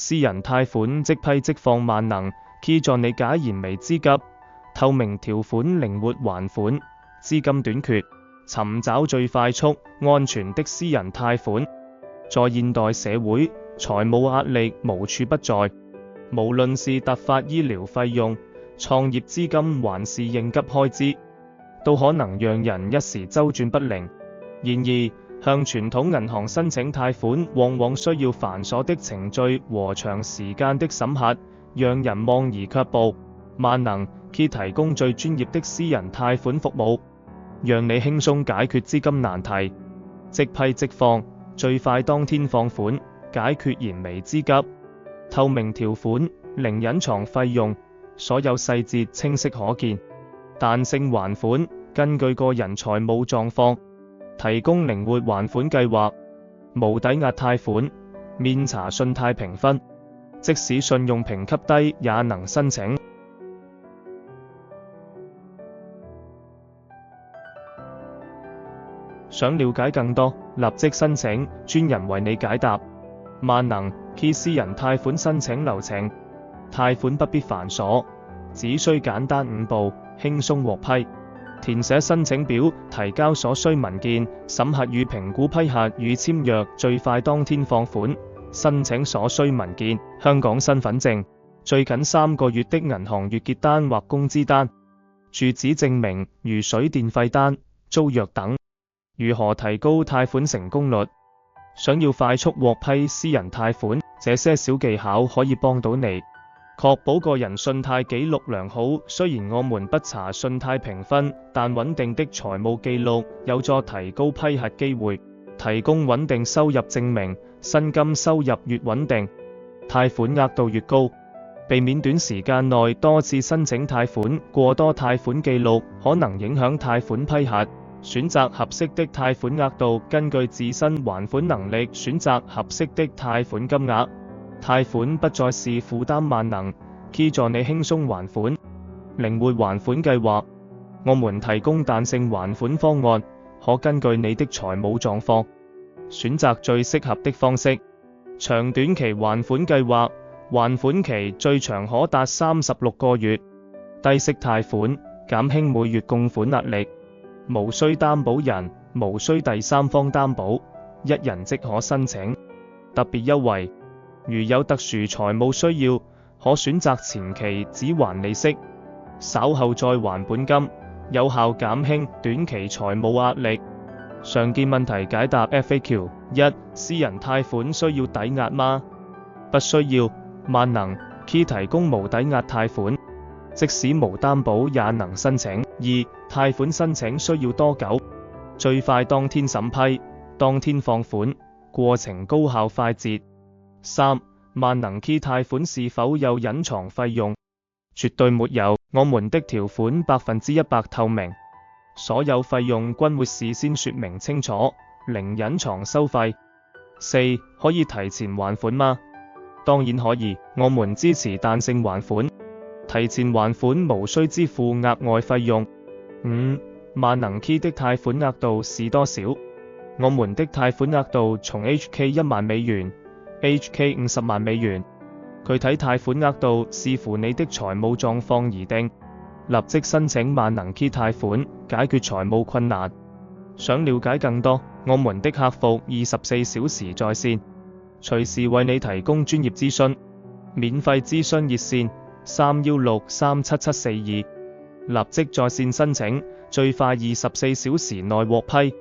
私人貸款即批即放萬能 Key 助你解燃眉之急，透明條款靈活還款，資金短缺，尋找最快速、安全的私人貸款。在現代社會，財務壓力無處不在，無論是突發醫療費用、創業資金還是應急開支，都可能讓人一時周轉不靈。然而，向傳統銀行申請貸款往往需要繁瑣的程序和長時間的審核，讓人望而卻步。萬能 Key 提供最專業的私人貸款服務，讓你輕鬆解決資金難題，即批即放，最快當天放款，解決燃眉之急。透明條款，零隱藏費用，所有細節清晰可見。彈性還款，根據個人財務狀況，提供靈活還款計劃。無抵押貸款，免查信貸評分，即使信用評級低也能申請。想了解更多，立即申請，專人為你解答。萬能 Key 私人貸款申請流程，貸款不必繁瑣，只需簡單5步，輕鬆獲批。填寫申請表，提交所需文件，審核與評估批核與簽約，最快當天放款。申請所需文件：香港身份證、最近3個月的銀行月結單或工資單、住址證明如水電費單、租約等。如何提高貸款成功率？想要快速獲批私人貸款，這些小技巧可以幫到你。確保個人信貸記錄良好，雖然我們不查信貸評分，但穩定的財務記錄有助提高批核機會。提供穩定收入證明，薪金收入越穩定，貸款額度越高。避免短時間內多次申請貸款，過多貸款記錄可能影響貸款批核。選擇合適的貸款額度，根據自身還款能力選擇合適的貸款金額。貸款不再是負擔，萬能 Key 助你輕鬆還款，靈活還款計劃。我們提供彈性還款方案，可根據你的財務狀況選擇最適合的方式。長短期還款計劃，還款期最長可達36個月。低息貸款，減輕每月供款壓力。無需擔保人，無需第三方擔保，一人即可申請。特別優惠，如有特殊財務需要，可選擇前期只還利息，稍後再還本金，有效減輕短期財務壓力。常見問題解答 FAQ： 1. 私人貸款需要抵押嗎？不需要，萬能 Key 提供無抵押貸款，即使無擔保也能申請。2. 貸款申請需要多久？最快當天審批，當天放款，過程高效快捷。3. 萬能 Key 貸款是否有隱藏費用？絕對沒有，我們的條款100%透明，所有費用均會事先說明清楚，零隱藏收費。4. 可以提前還款嗎？當然可以，我們支持彈性還款，提前還款無需支付額外費用。5. 萬能 Key 的貸款額度是多少？我們的貸款額度從 HK 1萬美元、HK 50萬美元，具體貸款額度視乎你的財務狀況而定。立即申請萬能 Key 貸款，解決財務困難。想了解更多，我們的客服24小時在線，隨時為你提供專業諮詢。免費諮詢熱線316-37742，立即在線申請，最快24小時內獲批。